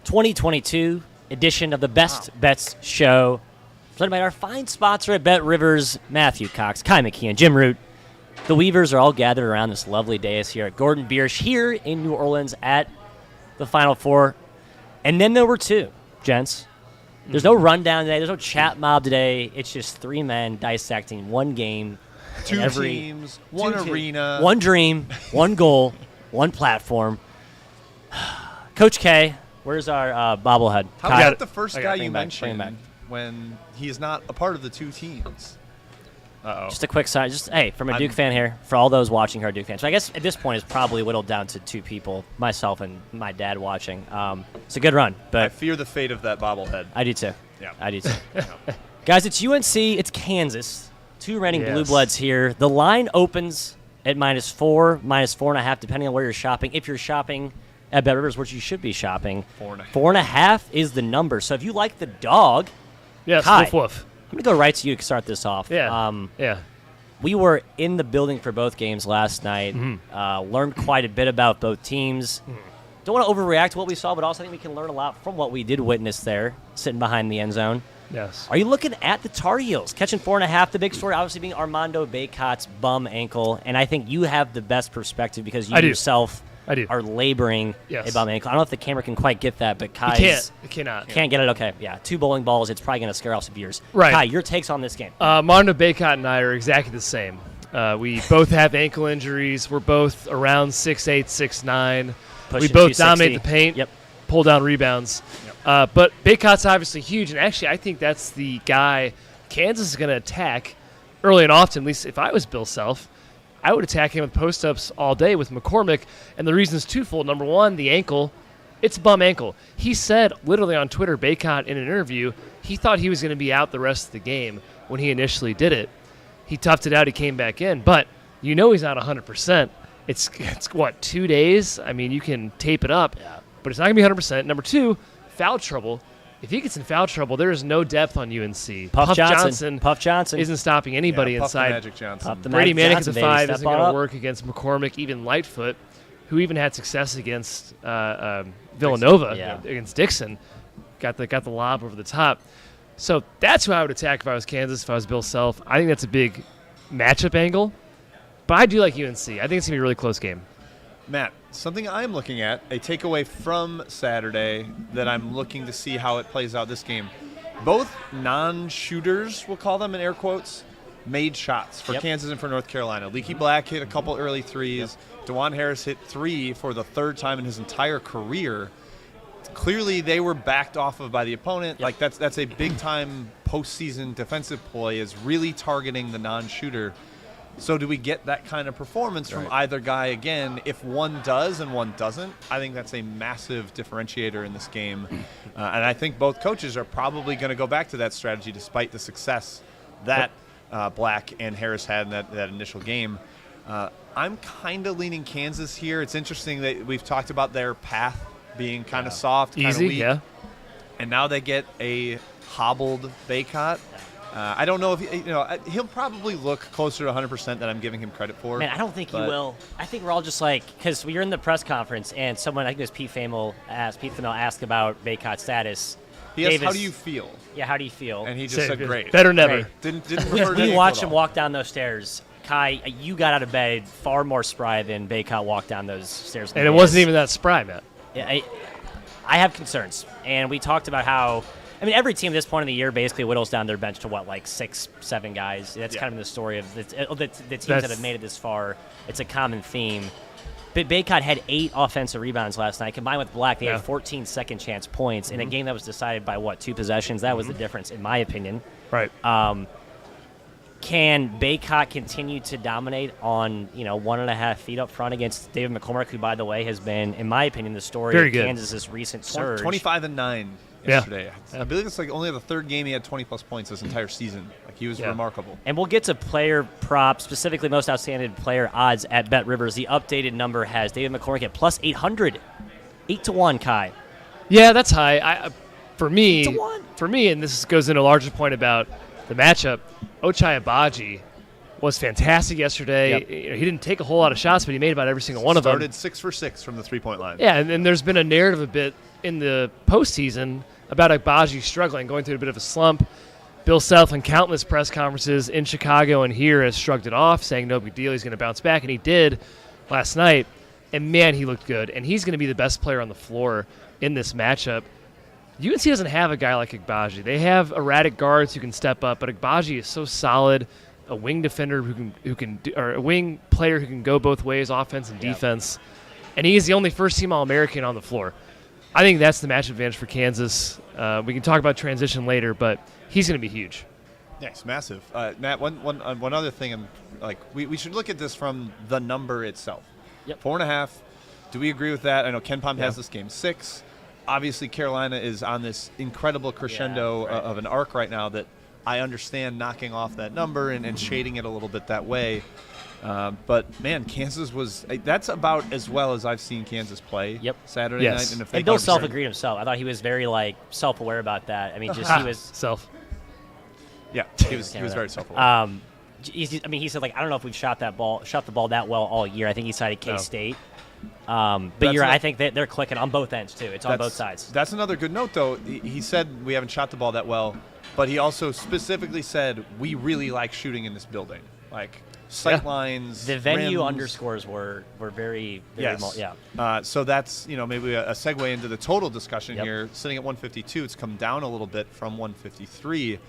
2022 edition of the Best Bets Show. Presented by our fine sponsor at BetRivers, Matthew Cox, Kai McKeon, Jim Root. The Weavers are all gathered around this lovely dais here at Gordon Biersch here in New Orleans at the Final Four. And then there were two, gents. There's no rundown today. There's no chat mob today. It's just three men dissecting one game. Two teams, one arena. One dream, one goal, one platform. Coach K, where's our bobblehead? How about the first guy you mentioned when he is not a part of the two teams? Uh-oh. Just a quick side. Hey, from a Duke fan here, for all those watching who are Duke fans. So I guess at this point it's probably whittled down to two people, myself and my dad watching. It's a good run. But I fear the fate of that bobblehead. I do too. Yeah. I do too. Guys, it's UNC, it's Kansas. Two reigning Blue Bloods here. The line opens at -4, -4.5, depending on where you're shopping. If you're shopping at BetRivers, which you should be shopping, 4.5 is the number. So if you like the dog, yes, Kai, woof woof. I'm going to go right to you to start this off. Yeah. We were in the building for both games last night. Learned quite a bit about both teams. Don't want to overreact to what we saw, but also I think we can learn a lot from what we did witness there, sitting behind the end zone. Yes. Are you looking at the Tar Heels catching 4.5? The big story obviously being Armando Bacot's bum ankle, and I think you have the best perspective because you yourself are laboring a bum ankle. I don't know if the camera can quite get that, but Kai can't get it. Okay, yeah, 2 bowling balls. It's probably going to scare off some viewers. Right. Kai, your takes on this game? Armando Bacot and I are exactly the same. We both have ankle injuries. We're both around 6'8", 6'9". We both dominate the paint. Yep. Pull down rebounds. But Bacot's obviously huge, and actually I think that's the guy Kansas is going to attack early and often. At least if I was Bill Self, I would attack him with post-ups all day with McCormick, and the reason is twofold. Number one, the ankle. It's a bum ankle. He said literally on Twitter, Bacot, in an interview, he thought he was going to be out the rest of the game when he initially did it. He toughed it out. He came back in, but you know he's not 100%. It's what, 2 days? I mean, you can tape it up, but it's not going to be 100%. Number two, foul trouble. If he gets in foul trouble, there is no depth on UNC. Puff Johnson isn't stopping anybody inside. Magic Johnson. Brady Manick at the 5 isn't going to work against McCormick, even Lightfoot, who even had success against Villanova, against Dixon. Got the lob over the top. So that's who I would attack if I was Kansas, if I was Bill Self. I think that's a big matchup angle. But I do like UNC. I think it's going to be a really close game. Matt, something I'm looking at, a takeaway from Saturday that I'm looking to see how it plays out this game. Both non-shooters, we'll call them in air quotes, made shots for Kansas and for North Carolina. Leaky Black hit a couple early threes. DeJuan Harris hit 3 for the 3rd time in his entire career. Clearly, they were backed off of by the opponent. Like that's a big-time postseason defensive play, is really targeting the non-shooter. So do we get that kind of performance from either guy again? If one does and one doesn't, I think that's a massive differentiator in this game. And I think both coaches are probably going to go back to that strategy despite the success that Black and Harris had in that initial game. I'm kind of leaning Kansas here. It's interesting that we've talked about their path being kind of soft, kind of weak. And now they get a hobbled Bacot. I don't know if he'll probably look closer to 100% than I'm giving him credit for. Man, I don't think he will. I think we're all just like, because we were in the press conference and someone, I think it was Pete Thamel asked about Bacot's status. He asked, how do you feel? Yeah, how do you feel? And he just said, great. Better than ever. Didn't refer to we watched him walk down those stairs. Kai, you got out of bed far more spry than Bacot walked down those stairs. And it wasn't even that spry, Matt. Yeah, I have concerns. And we talked about how, I mean, every team at this point in the year basically whittles down their bench to what, like 6, 7 guys. That's kind of the story of the teams that have made it this far. It's a common theme. But Bacot had 8 offensive rebounds last night. Combined with Black, they had 14 second chance points in a game that was decided by, 2 possessions. That was the difference, in my opinion. Right. Can Bacot continue to dominate on 1.5 feet up front against David McCormick, who, by the way, has been, in my opinion, the story of Kansas's recent surge. 25-9 yesterday. I believe it's like only the 3rd game he had 20-plus points this entire season. Like, he was remarkable. And we'll get to player props, specifically most outstanding player odds at BetRivers. The updated number has David McCormick at plus 800, 8-1. Kai. Yeah, that's high. For me, and this goes into a larger point about the matchup. Ochai Agbaji was fantastic yesterday. Yep. He didn't take a whole lot of shots, but he made about every single one of them. Started 6 for 6 from the 3-point line. Yeah, and there's been a narrative a bit in the postseason about Agbaji struggling, going through a bit of a slump. Bill Self in countless press conferences in Chicago and here has shrugged it off, saying no big deal, he's going to bounce back, and he did last night. And, man, he looked good. And he's going to be the best player on the floor in this matchup. UNC doesn't have a guy like Agbaji. They have erratic guards who can step up, but Agbaji is so solid, a wing defender or a wing player who can go both ways, offense and defense. And he is the only first-team All-American on the floor. I think that's the matchup advantage for Kansas. We can talk about transition later, but he's going to be huge. Yeah, it's massive. Matt, one other thing, and we should look at this from the number itself. Yep. 4.5. Do we agree with that? I know Ken Pom has this game 6. Obviously, Carolina is on this incredible crescendo of an arc right now that I understand knocking off that number and shading it a little bit that way. But, man, Kansas that's about as well as I've seen Kansas play Saturday night. And, and Bill Self agreed himself. I thought he was very, self-aware about that. I mean, just he was – Self. Yeah, he was very self-aware. He said, I don't know if we've shot the ball that well all year. I think he cited K-State. But you're right. I think they're clicking on both ends, too. It's on both sides. That's another good note, though. He said we haven't shot the ball that well, but he also specifically said we really like shooting in this building. Sight lines, the venue rims. Underscores were very, very so that's maybe a segue into the total discussion Yep. here. Sitting at 152, it's come down a little bit from 153.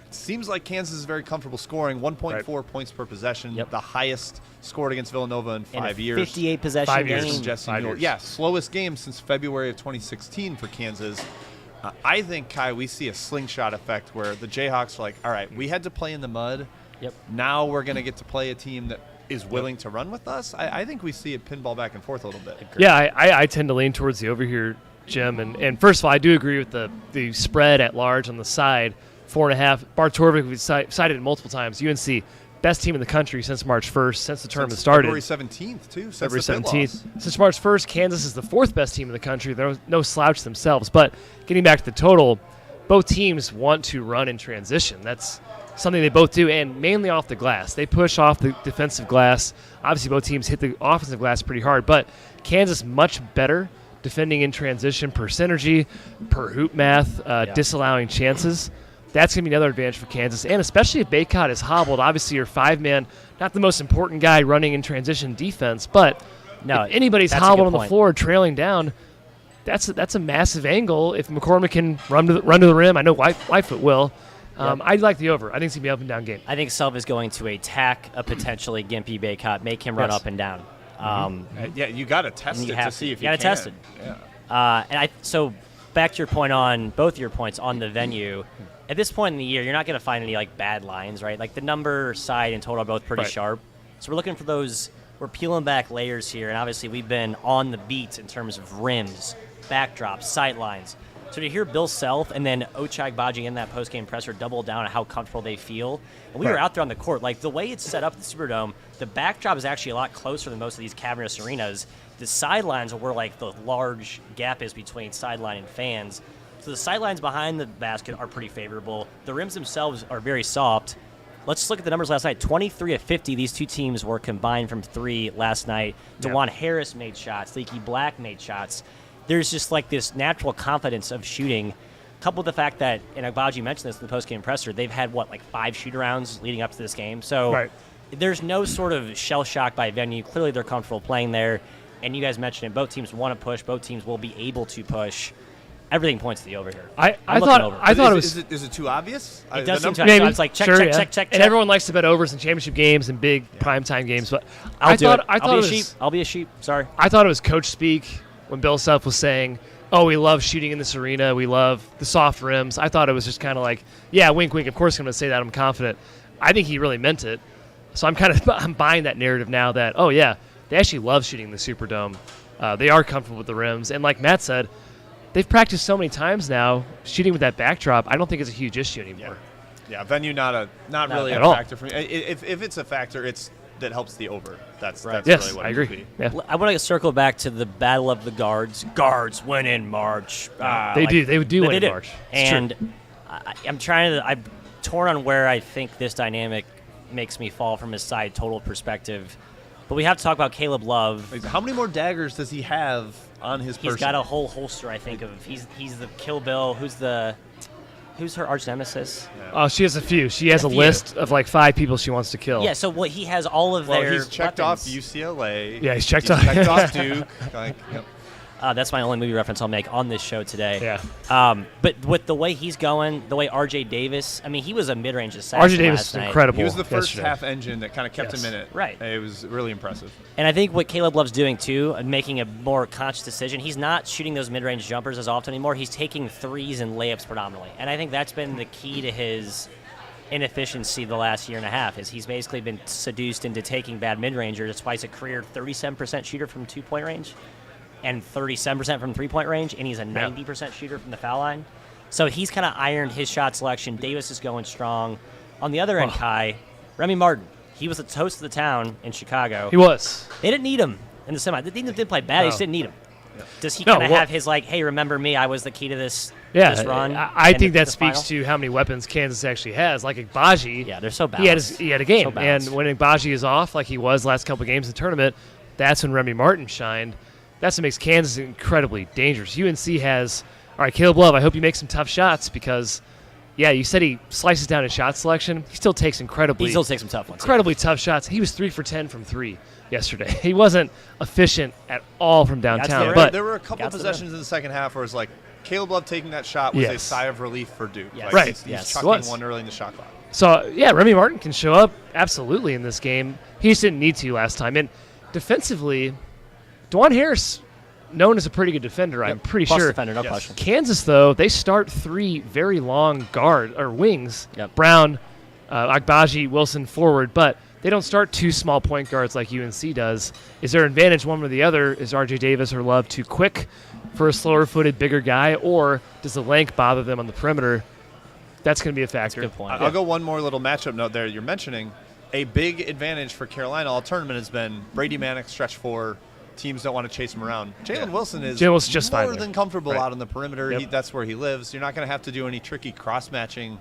Seems like Kansas is very comfortable scoring 1.4 points per possession, the highest scored against Villanova in 5 years. 58 possession 5 years. game. Jesse Newell. Yeah, slowest game since February of 2016 for Kansas. I think, Kai, we see a slingshot effect where the Jayhawks are like, all right, we had to play in the mud. Yep. Now we're going to get to play a team that is willing to run with us. I think we see it pinball back and forth a little bit. Yeah, I tend to lean towards the over here, Jim. And first of all, I do agree with the spread at large on the side. 4.5. Bart Torvik, we've cited it multiple times. UNC, best team in the country since March 1st, since the tournament started. February 17th, too. February 17th. Since March 1st, Kansas is the 4th best team in the country. They're no slouch themselves. But getting back to the total, both teams want to run in transition. That's something they both do, and mainly off the glass. They push off the defensive glass. Obviously, both teams hit the offensive glass pretty hard, but Kansas much better defending in transition per synergy, per hoop math, disallowing chances. That's going to be another advantage for Kansas, and especially if Bacot is hobbled. Obviously, your 5-man, not the most important guy running in transition defense, but if anybody's hobbled on the floor trailing down, that's a massive angle. If McCormick can run to the rim, I know Lightfoot will. I'd like the over. I think it's going to be an up and down game. I think Self is going to attack a potentially gimpy Bacot, make him run up and down. You got to test it to see if you can. got to test it. Yeah. So back to your point on both your points on the venue. At this point in the year, you're not going to find any bad lines, right? The number side and total are both pretty sharp. So we're looking for those. We're peeling back layers here, and obviously we've been on the beat in terms of rims, backdrops, sight lines. So to hear Bill Self and then Ochai Agbaji in that post-game presser double down on how comfortable they feel, and we were out there on the court, the way it's set up at the Superdome, the backdrop is actually a lot closer than most of these cavernous arenas. The sidelines are where the large gap is between sideline and fans. So the sidelines behind the basket are pretty favorable. The rims themselves are very soft. Let's just look at the numbers last night. 23 of 50, these two teams were combined from 3 last night. DeJuan Harris made shots. Leaky Black made shots. There's just this natural confidence of shooting, coupled with the fact that, and Agbaji mentioned this in the post-game presser, they've had, 5 shoot-arounds leading up to this game. So there's no sort of shell shock by venue. Clearly they're comfortable playing there. And you guys mentioned it. Both teams want to push. Both teams will be able to push. Everything points to the over here. I thought it was. Is it too obvious? It does seem too obvious. It's check. And everyone likes to bet overs in championship games and big primetime games. But I'll be a sheep. Sorry. I thought it was coach speak when Bill Self was saying, "Oh, we love shooting in this arena. We love the soft rims." I thought it was just kind of wink, wink. Of course, I'm going to say that. I'm confident. I think he really meant it. So I'm buying that narrative now that they actually love shooting in the Superdome. They are comfortable with the rims, and like Matt said, they've practiced so many times now shooting with that backdrop. I don't think it's a huge issue anymore. Yeah, venue not really a factor for me. If it's a factor, that helps the over. That's really what I it agree. would be. Yeah. I want to circle back to the battle of the guards. Guards win in March. They do. They do win in March. And I'm torn on where I think this dynamic makes me fall from his side total perspective. But we have to talk about Caleb Love. How many more daggers does he have on his person? He's got a whole holster, I think, of he's the Kill Bill. Who's her arch nemesis? Oh, she has a few. She has a list of like 5 people she wants to kill. Yeah, so what he has all of their he's checked weapons. off UCLA. Yeah, he's checked off Duke. Yep. That's my only movie reference I'll make on this show today. Yeah. But with the way he's going, the way R.J. Davis, I mean, he was a mid-range assassin R.J. Davis last is night. incredible. He was the first yesterday. half engine that kind of kept him in it. Right. It was really impressive. And I think what Caleb Love's doing, too, and making a more conscious decision, he's not shooting those mid-range jumpers as often anymore. He's taking threes and layups predominantly. And I think that's been the key to his inefficiency the last year and a half, is he's basically been seduced into taking bad mid-rangers. That's why he's a career 37% shooter from two-point range and 37% from three-point range, and he's a 90% shooter from the foul line. So he's kind of ironed his shot selection. Davis is going strong. On the other end, Kai, Remy Martin. He was the toast of the town in Chicago. He was. They didn't need him in the semi. They didn't play bad. They just didn't need him. Yeah. Does he kind of have his, like, hey, remember me? I was the key to this, this run? I think that speaks to how many weapons Kansas actually has. Like Agbaji. Yeah, they're so balanced. He had a game. So and when Agbaji is off, like he was last couple of games in the tournament, that's when Remy Martin shined. That's what makes Kansas incredibly dangerous. UNC has, all right, Caleb Love, I hope you make some tough shots because, yeah, you said he slices down his shot selection. He still takes some tough ones. Incredibly tough shots. He was 3 for 10 from 3 yesterday. He wasn't efficient at all from downtown. But there were a couple possessions in the second half where it was like Caleb Love taking that shot was a sigh of relief for Duke. Yes. Like he's chucking one early in the shot clock. So, yeah, Remy Martin can show up absolutely in this game. He just didn't need to last time. And defensively, Dwan Harris, known as a pretty good defender, I'm pretty sure. Defender, no question. Kansas, though, they start 3 very long wings. Yep. Brown, Agbaji, Wilson forward, but they don't start 2 small point guards like UNC does. Is there an advantage one or the other? Is R.J. Davis or Love too quick for a slower-footed, bigger guy, or does the length bother them on the perimeter? That's going to be a factor. That's a good point. I'll go one more little matchup note there. You're mentioning a big advantage for Carolina all tournament has been Brady Manick stretch 4. Teams don't want to chase him around. Jalen Wilson is just more than comfortable out on the perimeter. Yep. That's where he lives. You're not going to have to do any tricky cross-matching.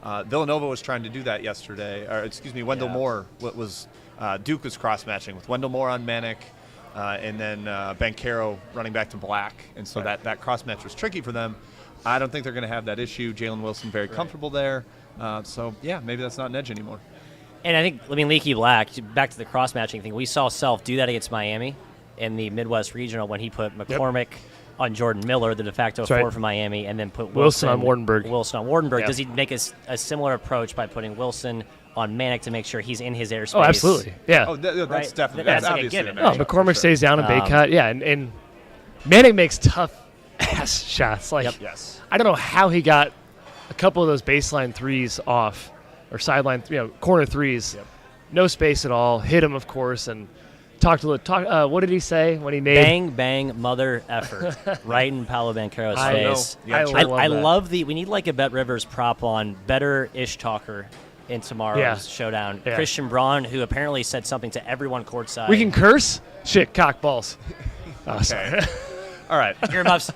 Villanova was trying to do that yesterday. Wendell Moore Duke was cross-matching with Wendell Moore on Manick and then Banchero running back to Black. And so that cross-match was tricky for them. I don't think they're going to have that issue. Jalen Wilson very comfortable there. Maybe that's not an edge anymore. And I think, Leaky Black, back to the cross-matching thing, we saw Self do that against Miami in the Midwest Regional when he put McCormick on Jordan Miller, the de facto 4 from Miami, and then put Wilson on Wardenberg. Yep. Does he make a similar approach by putting Wilson on Manick to make sure he's in his airspace? Oh, absolutely. Yeah. Oh, that's definitely that's like obviously a given. McCormick stays down in Baycut. Yeah, and Manick makes tough-ass shots. Like, yes. I don't know how he got a couple of those baseline threes off, or sideline, corner threes. Yep. No space at all. Hit him, of course, and what did he say when he made bang bang mother effort right in Paolo Banchero's face? I love we need like a BetRivers prop on better ish talker in tomorrow's showdown. Yeah. Christian Braun, who apparently said something to everyone courtside. We can curse? Shit, cock balls. Okay. All right. Earmuffs.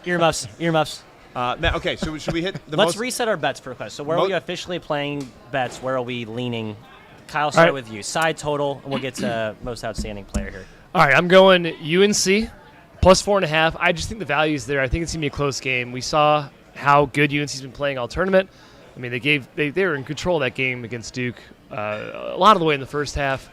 Matt, okay, so should we hit the Let's reset our bets for a question. So where are we officially playing bets? Where are we leaning? Kyle, start with you. Side total, and we'll get to most outstanding player here. All right, I'm going UNC plus 4.5. I just think the value is there. I think it's going to be a close game. We saw how good UNC's been playing all tournament. I mean, they were in control of that game against Duke a lot of the way in the first half,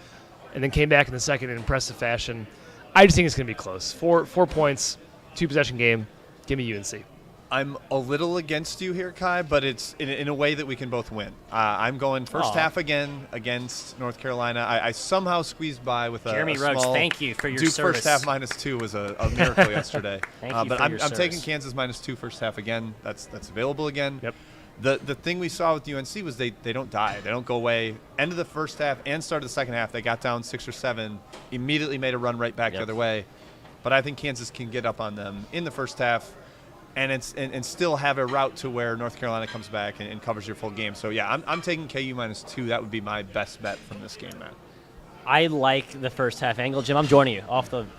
and then came back in the second in impressive fashion. I just think it's going to be close. 4 points, 2-possession game. Give me UNC. I'm a little against you here, Kai, but it's in a way that we can both win. I'm going first half again against North Carolina. I somehow squeezed by with Jeremy a Ruggs, small thank you for your Duke service. first half -2 was a miracle yesterday. But I'm taking Kansas -2 first half again. That's available again. Yep. The thing we saw with UNC was they don't die. They don't go away. End of the first half and start of the second half, they got down 6 or 7, immediately made a run right back the other way. But I think Kansas can get up on them in the first half and still have a route to where North Carolina comes back and covers your full game. So, yeah, I'm taking KU -2. That would be my best bet from this game, Matt. I like the first half angle. Jim, I'm joining you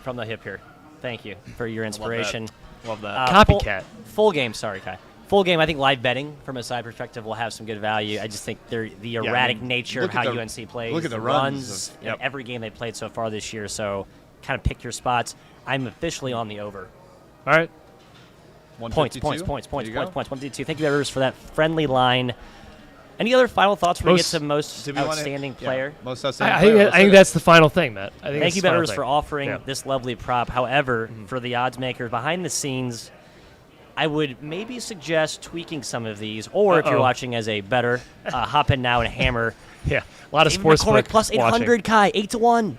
from the hip here. Thank you for your inspiration. Love that. Copycat. Full game, sorry, Kai. Full game, I think live betting from a side perspective will have some good value. I just think the erratic nature of how UNC plays. Look at the runs in every game they played so far this year. So kind of pick your spots. I'm officially on the over. All right. Points. 152. Thank you, BetRivers, for that friendly line. Any other final thoughts before we get to most outstanding player? Most outstanding player. I think that's the final thing, Matt. Thank you, BetRivers, for offering this lovely prop. However, for the odds makers behind the scenes, I would maybe suggest tweaking some of these, or if you're watching as a better, hop in now and hammer. Yeah, a lot of sports McCormick plus 800, Kai, 8-1.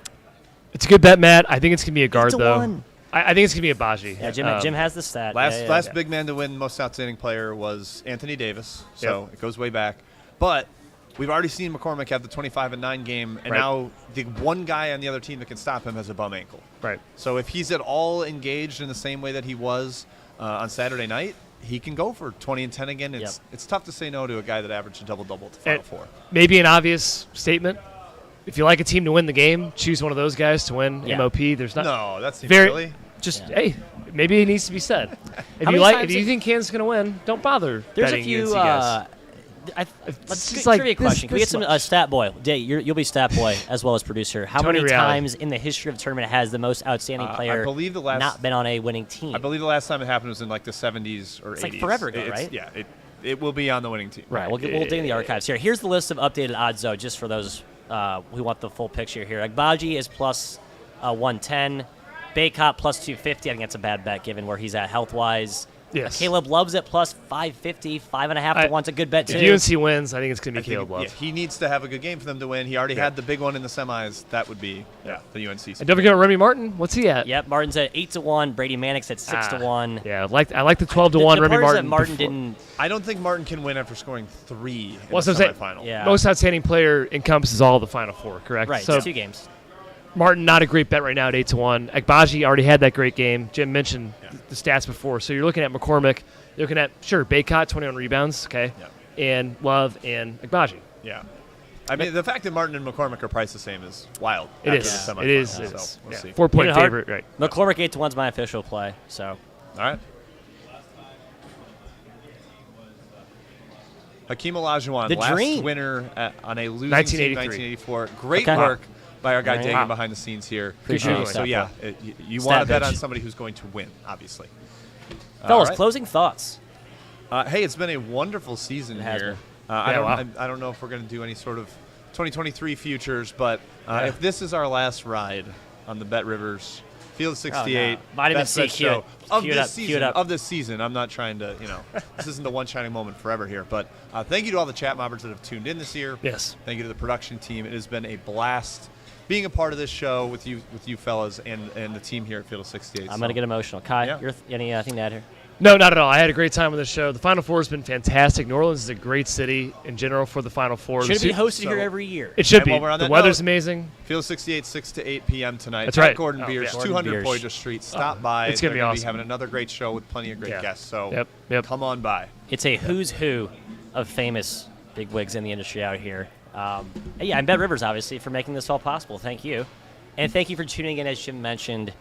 It's a good bet, Matt. I think it's going to be a guard, though. 8-1. I think it's going to be a Baji. Yeah, Jim has the stat. Last big man to win most outstanding player was Anthony Davis, so it goes way back. But we've already seen McCormick have the 25-9 game, and now the one guy on the other team that can stop him has a bum ankle. Right. So if he's at all engaged in the same way that he was on Saturday night, he can go for 20 and 10 again. It's tough to say no to a guy that averaged a double-double at the Final Four. Maybe an obvious statement. If you like a team to win the game, choose one of those guys to win MOP. There's not. No, that's silly. Just hey, maybe it needs to be said. If you think Kansas is going to win, don't bother. There's betting a few. UNC guys. Let's just trivia like question. Can we get some stat boy? You'll be stat boy as well as producer. How Tony many Reale. times in the history of the tournament has the most outstanding player I believe the last, not been on a winning team? I believe the last time it happened was in like the 70s or 80s. It's like forever ago, right? Yeah, it will be on the winning team. Right. We'll dig in the archives here. Here's the list of updated odds, though, just for those who want the full picture here. Agbaji is plus 110. Baycott plus 250. I think that's a bad bet given where he's at health-wise. Yes. Caleb Love's at plus 550. 5.5 to 1's a good bet, too. If UNC wins, I think it's going to be Caleb Love. Yeah, he needs to have a good game for them to win. He already had the big one in the semis. That would be the UNC. And don't forget Remy Martin. What's he at? Yep, Martin's at 8-1. Brady Manick's at 6-1. Yeah, I like the 12-1 Remy Martin. Martin didn't. I don't think Martin can win after scoring 3 in the Well, semifinal. Yeah. Most outstanding player encompasses all the Final Four, correct? Right, So it's 2 games. Martin, not a great bet right now at 8-1. Agbaji already had that great game. Jim mentioned the stats before. So you're looking at McCormick. You're looking at, Baycott, 21 rebounds, okay, and Love and Agbaji. Yeah. I mean, the fact that Martin and McCormick are priced the same is wild. It is. The It is. semifinals, so we'll see. 4-point favorite, right. McCormick 8-1's my official play, so. All right. Hakeem Olajuwon, The last dream. winner on a losing 1983. team, 1984. Great work by our guy Dagan behind the scenes here. Appreciate it. So, yeah, you Stat want to bet bitch. on somebody who's going to win, obviously. Fellas, All right. closing thoughts. Hey, it's been a wonderful season has here. been. I don't know if we're going to do any sort of 2023 futures, but if this is our last ride on the BetRivers Field 68, Vitamin best C, bet cue show it. of Cue it this up, cue season. it up. Of this season, I'm not trying to, this isn't the one shining moment forever here. But thank you to all the chat mobbers that have tuned in this year. Yes. Thank you to the production team. It has been a blast being a part of this show with you fellas and the team here at Field 68. I'm going to get emotional. Kai, Yeah. anything to add here? No, not at all. I had a great time with the show. The Final Four has been fantastic. New Orleans is a great city in general for the Final Four. Should be hosted here every year. It should And be. while we're on The that weather's note, amazing. Field 68, 6 to 8 p.m. tonight. That's At right. Gordon Beers, Gordon 200 Beers. Poydras Street. Stop by. It's gonna They're be awesome. having another great show with plenty of great guests. So come on by. It's a who's who of famous bigwigs in the industry out here. And BetRivers, obviously, for making this all possible. Thank you. And thank you for tuning in, as Jim mentioned.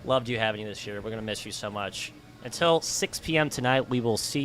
Loved you having you this year. We're going to miss you so much. Until 6 p.m. tonight, we will see